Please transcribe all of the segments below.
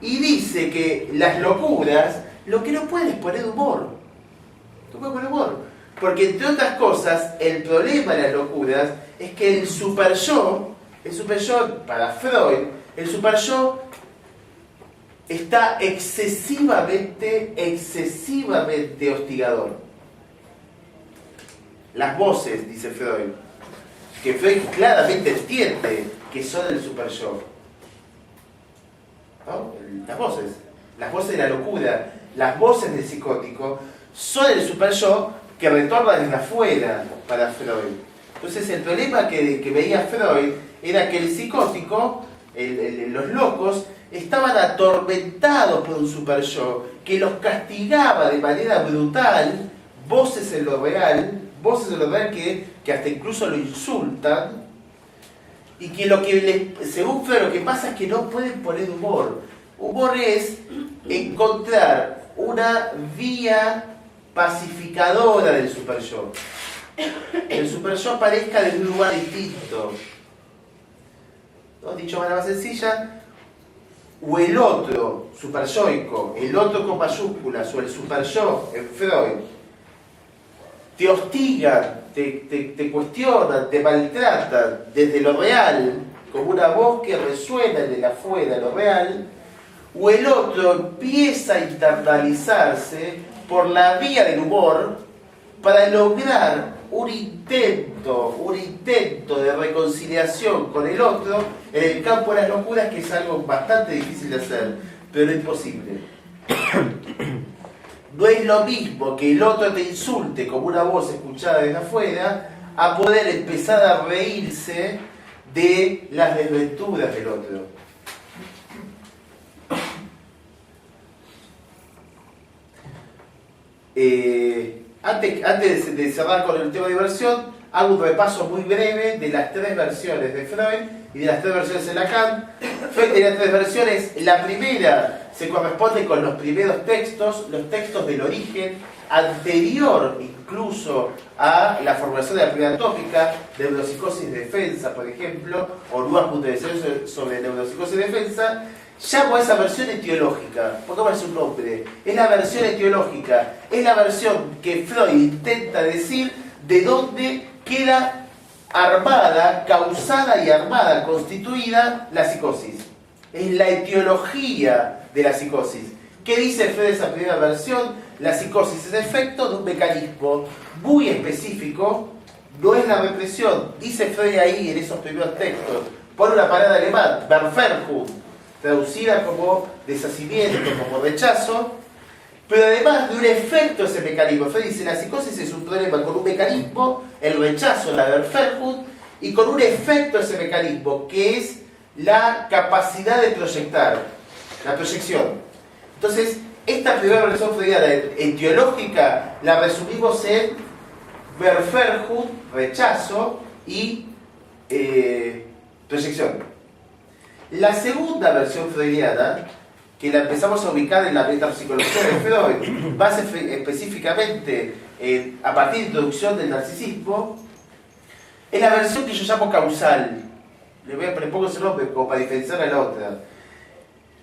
y dice que las locuras, lo que no pueden es poner humor. No pueden poner humor. Porque entre otras cosas, el problema de las locuras es que el superyo, para Freud, el superyo está excesivamente hostigador. Las voces, dice Freud, que Freud claramente entiende que son el superyo, ¿no? Las voces de la locura, las voces del psicótico, son el superyo que retorna desde afuera para Freud. Entonces el problema que veía Freud era que el psicótico, los locos, estaban atormentados por un superyo que los castigaba de manera brutal, voces en lo real que hasta incluso lo insultan, y que según Freud, lo que pasa es que no pueden poner humor. Humor es encontrar una vía pacificadora del superyo. El superyo aparezca desde un lugar distinto, ¿no? Dicho de manera más sencilla, o el otro superyoico, el otro con mayúsculas, o el superyo en Freud, te hostigan, te cuestionan, te maltratan desde lo real, como una voz que resuena desde afuera, lo real, o el otro empieza a internalizarse por la vía del humor para lograr un intento de reconciliación con el otro en el campo de las locuras, que es algo bastante difícil de hacer, pero no imposible. No es lo mismo que el otro te insulte como una voz escuchada desde afuera, a poder empezar a reírse de las desventuras del otro. Antes de cerrar con el tema de diversión, hago un repaso muy breve de las tres versiones de Freud y de las tres versiones de Lacan. Freud tenía tres versiones. La primera se corresponde con los primeros textos, los textos del origen, anterior incluso a la formulación de la primera tópica, neuropsicosis de defensa, por ejemplo, o nuevas puntualizaciones sobre neuropsicosis de defensa. Llamo a esa versión etiológica. Pongamos un nombre. Es la versión etiológica. Es la versión que Freud intenta decir de dónde queda armada, causada y armada, constituida la psicosis. Es la etiología de la psicosis. ¿Qué dice Freud de esa primera versión? La psicosis es efecto de un mecanismo muy específico. No es la represión. Dice Freud ahí en esos primeros textos. Pone una palabra alemán, Verfernung, traducida como deshacimiento, como rechazo, pero además de un efecto de ese mecanismo. Freud dice, la psicosis es un problema con un mecanismo, el rechazo, la Verfernung, y con un efecto de ese mecanismo, que es la capacidad de proyectar, la proyección. Entonces, esta primera versión freudiana etiológica la resumimos en Verfernung, rechazo, y proyección. La segunda versión freudiana, que la empezamos a ubicar en la metapsicología de Freud, base específicamente a partir de introducción del narcisismo, es la versión que yo llamo causal. Le pongo ese nombre como para diferenciar a la otra.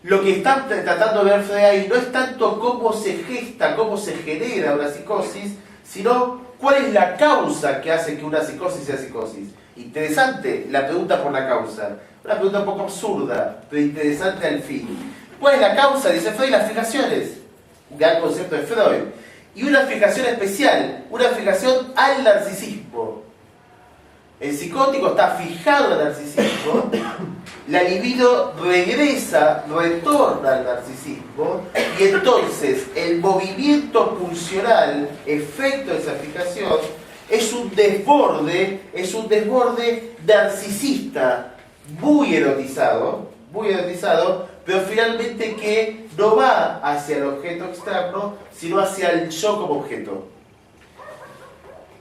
Lo que está tratando de ver Freud ahí no es tanto cómo se gesta, cómo se genera una psicosis, sino cuál es la causa que hace que una psicosis sea psicosis. Interesante la pregunta por la causa. Una pregunta un poco absurda, pero interesante al fin. ¿Cuál es la causa? Dice Freud, las fijaciones. Un gran concepto de Freud. Y una fijación especial, una fijación al narcisismo. El psicótico está fijado al narcisismo, la libido retorna al narcisismo, y entonces el movimiento pulsional, efecto de esa fijación, es un desborde narcisista, muy erotizado, pero finalmente que no va hacia el objeto externo, sino hacia el yo como objeto.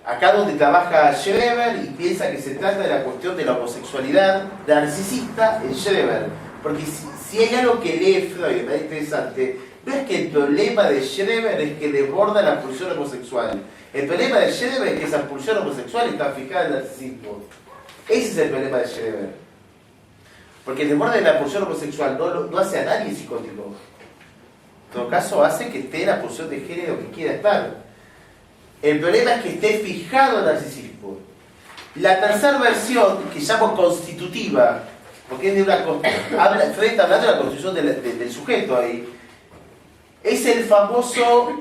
Acá donde trabaja Schreber y piensa que se trata de la cuestión de la homosexualidad narcisista en Schreber. Porque si hay algo que lee Freud, me parece interesante, no es que el problema de Schreber es que desborda la pulsión homosexual. El problema de Schreber es que esa pulsión homosexual está fijada en el narcisismo. Ese es el problema de Schreber. Porque el desborde de la pulsión homosexual no hace a nadie psicótico. En todo caso, hace que esté en la pulsión de género que quiera estar. El problema es que esté fijado el narcisismo. La tercera versión, que llamo constitutiva, porque es de una... Freud está hablando de la constitución del sujeto ahí. Es el famoso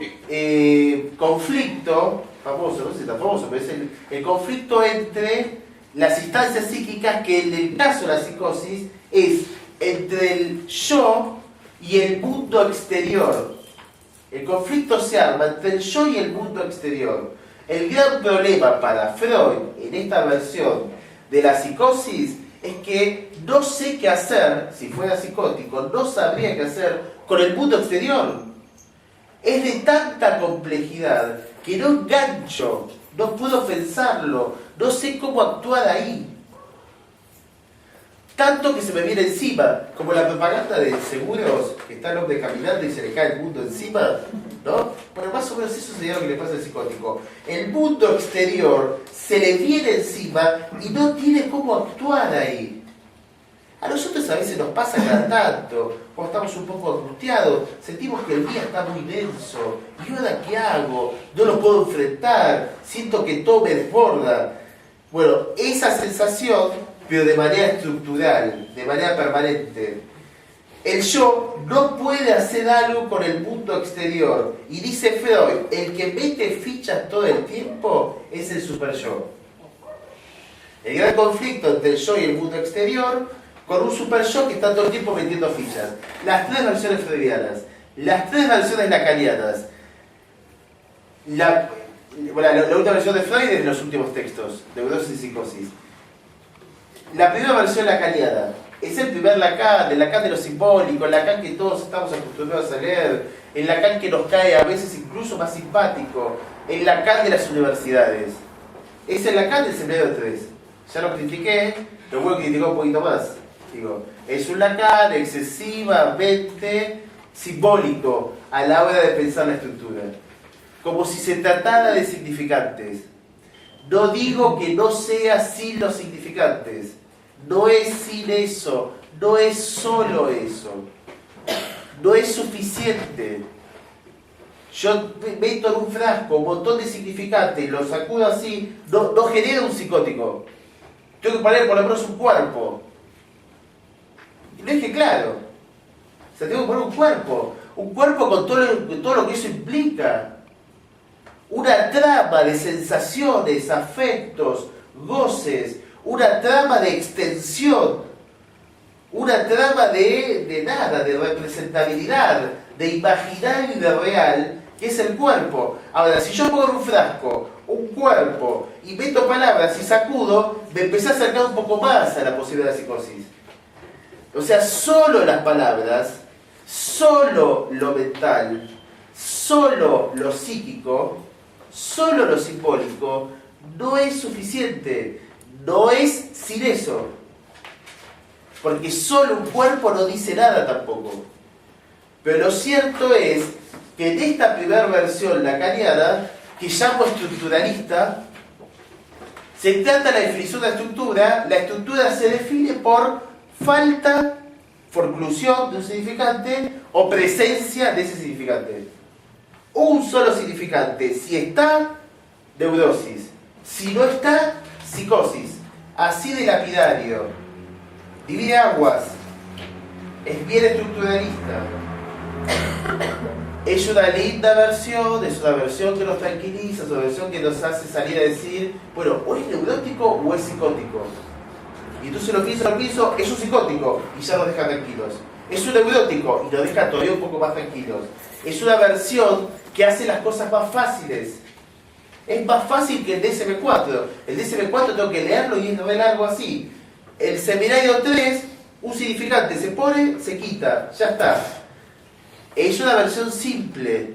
conflicto, famoso, no sé si está famoso, pero es el conflicto entre las instancias psíquicas que en el caso de la psicosis es entre el yo y el mundo exterior. El conflicto se arma entre el yo y el mundo exterior. El gran problema para Freud en esta versión de la psicosis es que no sé qué hacer, si fuera psicótico, no sabría qué hacer con el mundo exterior. Es de tanta complejidad que no engancho, no puedo pensarlo, no sé cómo actuar ahí. Tanto que se me viene encima, como la propaganda de seguros, que está el hombre caminando y se le cae el mundo encima, ¿no? Bueno, más o menos eso sería lo que le pasa al psicótico. El mundo exterior se le viene encima y no tiene cómo actuar ahí. A nosotros a veces nos pasa cada tanto, cuando estamos un poco angustiados, sentimos que el día está muy denso, ¿y ahora qué hago? No lo puedo enfrentar, siento que todo me desborda. Bueno, esa sensación, pero de manera estructural, de manera permanente. El yo no puede hacer algo con el mundo exterior. Y dice Freud, el que mete fichas todo el tiempo es el superyo. El gran conflicto entre el yo y el mundo exterior, con un superyo que está todo el tiempo metiendo fichas. Las tres versiones freudianas, las tres versiones lacanianas. La última versión de Freud es de los últimos textos, Neurosis y Psicosis. La primera versión lacaniana es el primer Lacan, el Lacan de lo simbólico, el Lacan que todos estamos acostumbrados a leer, el Lacan que nos cae a veces incluso más simpático, el Lacan de las universidades. Es el Lacan del Seminario 3. Ya lo critiqué, lo voy a criticar un poquito más. Digo, es un Lacan excesivamente simbólico a la hora de pensar la estructura. Como si se tratara de significantes. No digo que no sea sin los significantes. No es sin eso. No es solo eso. No es suficiente. Yo meto en un frasco un montón de significantes y lo sacudo así. No genera un psicótico. Tengo que poner por lo menos un cuerpo. No es que claro. O sea, tengo que poner un cuerpo. Un cuerpo con todo lo que eso implica. Una trama de sensaciones, afectos, goces, una trama de extensión, una trama de nada, de representabilidad, de imaginario y de real, que es el cuerpo. Ahora, si yo pongo en un frasco un cuerpo y meto palabras y sacudo, me empecé a acercar un poco más a la posibilidad de psicosis. O sea, solo las palabras, solo lo mental, solo lo psíquico, solo lo simbólico no es suficiente, no es sin eso, porque solo un cuerpo no dice nada tampoco. Pero lo cierto es que en esta primera versión lacaniana, que llamo estructuralista, se trata la definición de la estructura se define por falta, forclusión de un significante o presencia de ese significante. Un solo significante, si está, neurosis, si no está, psicosis. Así de lapidario. Divide aguas. Es bien estructuralista. Es una linda versión, es una versión que nos tranquiliza, es una versión que nos hace salir a decir, bueno, o es neurótico o es psicótico. Y entonces lo pienso, es un psicótico y ya nos deja tranquilos. Es un neurótico y nos deja todavía un poco más tranquilos. Es una versión que hace las cosas más fáciles. Es más fácil que el DSM-4. El DSM-4 tengo que leerlo y es no algo así. El Seminario 3, un significante se pone, se quita, ya está. Es una versión simple.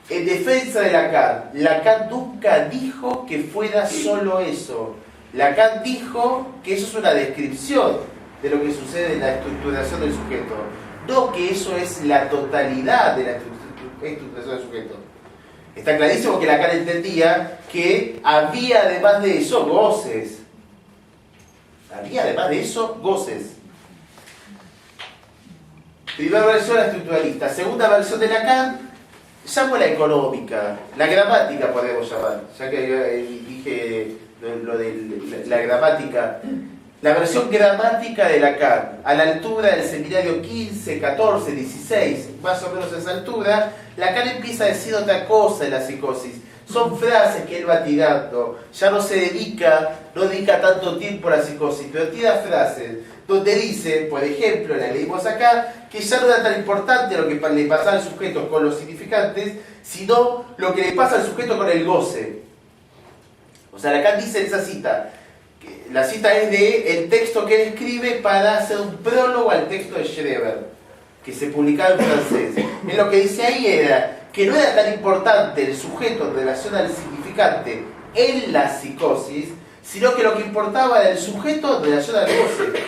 En defensa de Lacan, Lacan nunca dijo que fuera solo eso. Lacan dijo que eso es una descripción de lo que sucede en la estructuración del sujeto. No que eso es la totalidad de la estructuración del sujeto. Está clarísimo que Lacan entendía que había además de eso goces. Había además de eso goces. Primera versión, la estructuralista. Segunda versión de Lacan, llamo la económica, la gramática podemos llamar, ya que dije lo de la gramática. La versión gramática de Lacan, a la altura del seminario 15, 14, 16, más o menos a esa altura, Lacan empieza a decir otra cosa en la psicosis. Son frases que él va tirando, ya no dedica tanto tiempo a la psicosis, pero tira frases donde dice, por ejemplo, la leímos acá, que ya no era tan importante lo que le pasaba al sujeto con los significantes, sino lo que le pasa al sujeto con el goce. O sea, Lacan dice en esa cita, que la cita es de el texto que él escribe para hacer un prólogo al texto de Schreber, que se publicaba en francés. Él lo que dice ahí era que no era tan importante el sujeto en relación al significante en la psicosis, sino que lo que importaba era el sujeto en relación al goce.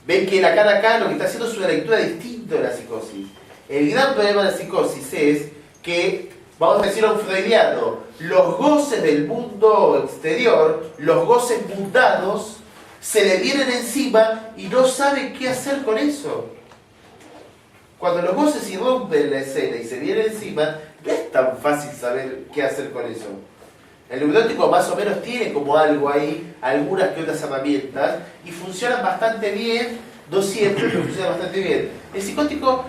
Ven que Lacan acá lo que está haciendo es una lectura distinta de la psicosis. El gran problema de la psicosis es que, vamos a decirlo a un freudiano, los goces del mundo exterior, los goces mundanos, se le vienen encima y no sabe qué hacer con eso. Cuando los goces irrumpen la escena y se vienen encima, no es tan fácil saber qué hacer con eso. El neurótico más o menos tiene como algo ahí, algunas que otras herramientas, y funcionan bastante bien, no siempre, pero funcionan bastante bien. El psicótico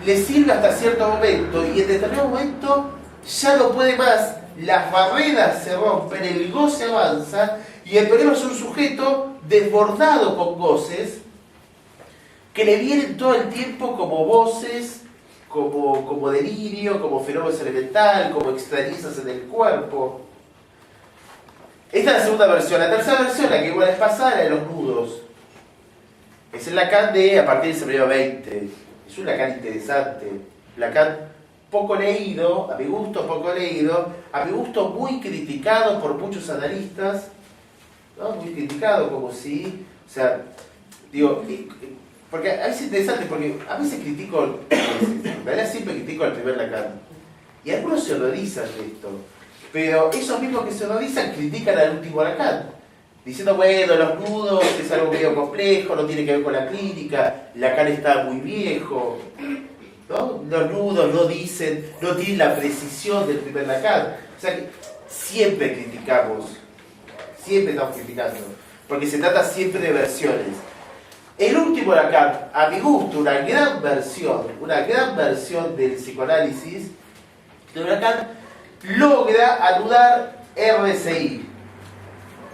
le sirve hasta cierto momento, y en determinado momento ya no puede más, las barreras se rompen, el goce avanza, y el problema es un sujeto desbordado con goces, que le vienen todo el tiempo como voces, como delirio, como fenómeno elemental, como extrañezas en el cuerpo. Esta es la segunda versión. La tercera versión, la que igual es pasada, la de los nudos. Es el Lacan de a partir del seminario 20. Es un Lacan interesante. Lacan poco leído, a mi gusto poco leído, a mi gusto muy criticado por muchos analistas, ¿no? Muy criticado, como si, o sea, digo, porque a veces es interesante, porque a veces critico, en realidad siempre critico al primer Lacan, y algunos se horrorizan de esto, pero esos mismos que se horrorizan critican al último Lacan, diciendo, bueno, los nudos es algo medio complejo, no tiene que ver con la clínica, Lacan está muy viejo, ¿no? Los nudos no tienen la precisión del primer Lacan. O sea que siempre criticamos, siempre estamos criticando, porque se trata siempre de versiones. El último Lacan, a mi gusto, una gran versión del psicoanálisis de Lacan, logra anudar RSI,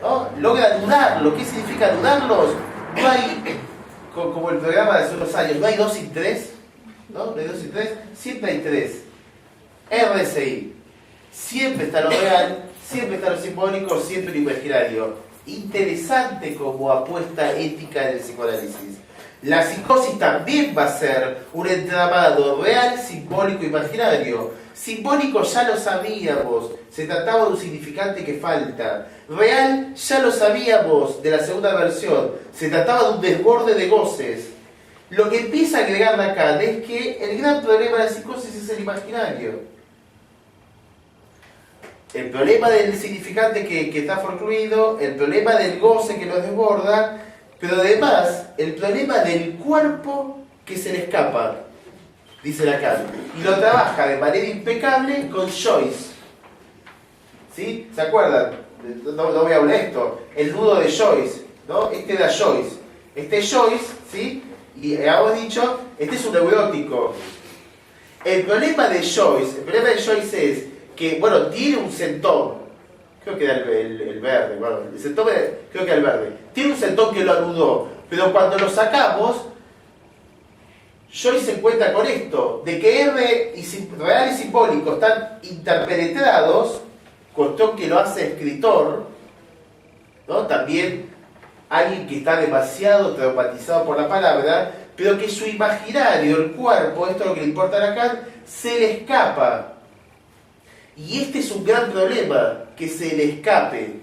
¿no? Logra anudarlo. ¿Qué significa anudarlos? No hay, como el programa de hace unos años, no hay 2 sin 3, ¿no? No hay 2 sin 3, siempre hay 3. RSI. Siempre está lo real, siempre está lo simbólico, siempre lo imaginario. Interesante como apuesta ética del psicoanálisis. La psicosis también va a ser un entramado real, simbólico, imaginario. Simbólico ya lo sabíamos, se trataba de un significante que falta. Real ya lo sabíamos de la segunda versión, se trataba de un desborde de goces. Lo que empieza a agregar Lacan es que el gran problema de la psicosis es el imaginario. El problema del significante que está forcluido, el problema del goce que lo desborda, pero además el problema del cuerpo que se le escapa, dice Lacan. Y lo trabaja de manera impecable con Joyce. ¿Sí? ¿Se acuerdan? No voy a hablar de esto. El nudo de Joyce, ¿no? Este era Joyce. Este es Joyce, ¿sí? Y habíamos dicho, este es un neurótico. El problema de Joyce es que, bueno, tiene un centón, creo que era el verde, bueno, el centón creo que era el verde, tiene un centón que lo anudó, pero cuando lo sacamos, Joyce se encuentra con esto, de que real y simbólico están interpenetrados, cuestión que lo hace escritor, ¿no? También alguien que está demasiado traumatizado por la palabra, pero que su imaginario, el cuerpo, esto es lo que le importa a Lacan, se le escapa. Y este es un gran problema, que se le escape.